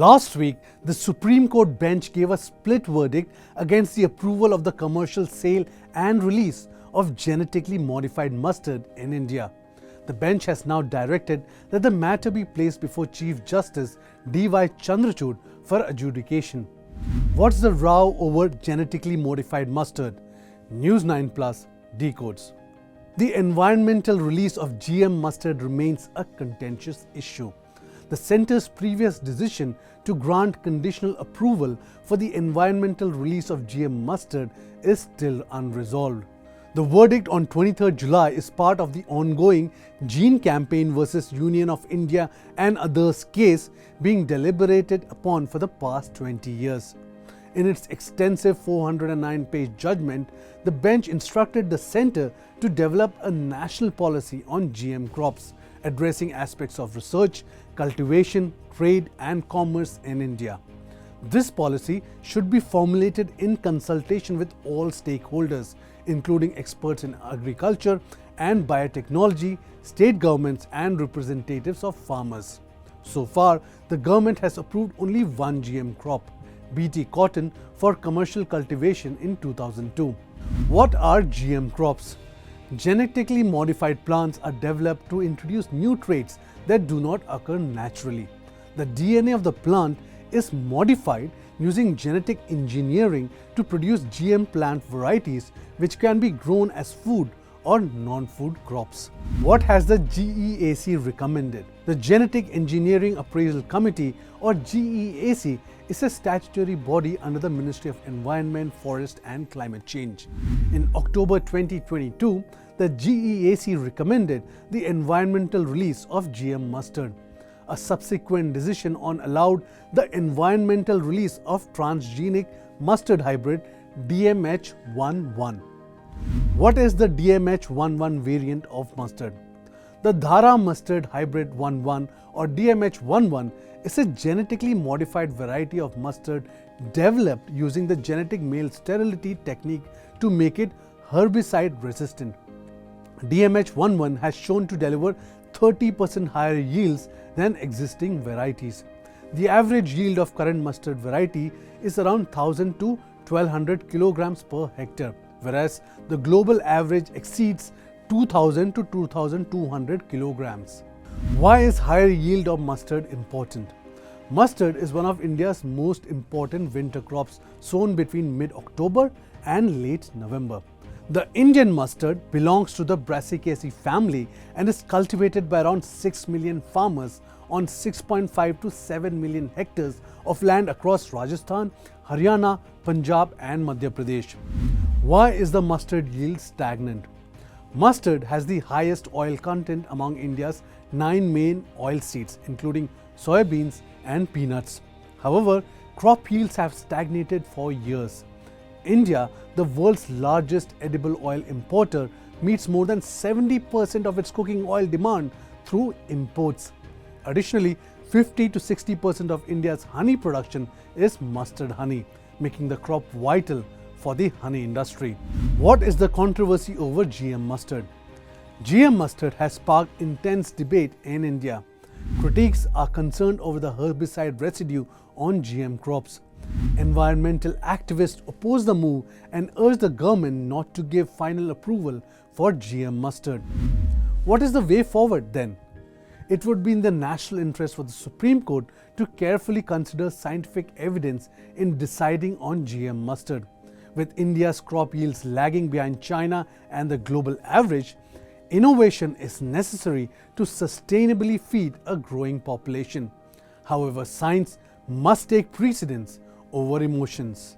Last week, the Supreme Court bench gave a split verdict against the approval of the commercial sale and release of genetically modified mustard in India. The bench has now directed that the matter be placed before Chief Justice D.Y. Chandrachud for adjudication. What's the row over genetically modified mustard? News9 Plus Decodes. The environmental release of GM mustard remains a contentious issue. The centre's previous decision to grant conditional approval for the environmental release of GM mustard is still unresolved. The verdict on 23rd July is part of the ongoing Gene Campaign versus Union of India and others case being deliberated upon for the past 20 years. In its extensive 409-page judgment, the bench instructed the centre to develop a national policy on GM crops, addressing aspects of research, cultivation, trade and commerce in India. This policy should be formulated in consultation with all stakeholders, including experts in agriculture and biotechnology, state governments and representatives of farmers. So far, the government has approved only one GM crop, BT cotton, for commercial cultivation in 2002. What are GM crops? Genetically modified plants are developed to introduce new traits that do not occur naturally. The DNA of the plant is modified using genetic engineering to produce GM plant varieties which can be grown as food or non-food crops. What has the GEAC recommended? The Genetic Engineering Appraisal Committee, or GEAC, is a statutory body under the Ministry of Environment, Forest and Climate Change. In October 2022, the GEAC recommended the environmental release of GM mustard. A subsequent decision allowed the environmental release of transgenic mustard hybrid DMH11. What is the DMH11 variant of mustard? The Dhara mustard hybrid 11 or DMH11 is a genetically modified variety of mustard developed using the genetic male sterility technique to make it herbicide resistant. DMH11 has shown to deliver 30% higher yields than existing varieties. The average yield of current mustard variety is around 1000 to 1200 kilograms per hectare, whereas the global average exceeds 2000 to 2200 kilograms. Why is higher yield of mustard important? Mustard is one of India's most important winter crops, sown between mid-October and late November. The Indian mustard belongs to the Brassicaceae family and is cultivated by around 6 million farmers on 6.5 to 7 million hectares of land across Rajasthan, Haryana, Punjab and Madhya Pradesh. Why is the mustard yield stagnant? Mustard has the highest oil content among India's 9 main oilseeds, including soybeans and peanuts. However, crop yields have stagnated for years. India, the world's largest edible oil importer, meets more than 70% of its cooking oil demand through imports. Additionally, 50 to 60% of India's honey production is mustard honey, making the crop vital for the honey industry. What is the controversy over GM mustard? GM mustard has sparked intense debate in India. Critics are concerned over the herbicide residue on GM crops. Environmental activists oppose the move and urge the government not to give final approval for GM mustard. What is the way forward then? It would be in the national interest for the Supreme Court to carefully consider scientific evidence in deciding on GM mustard. With India's crop yields lagging behind China and the global average, innovation is necessary to sustainably feed a growing population. However, science must take precedence over emotions.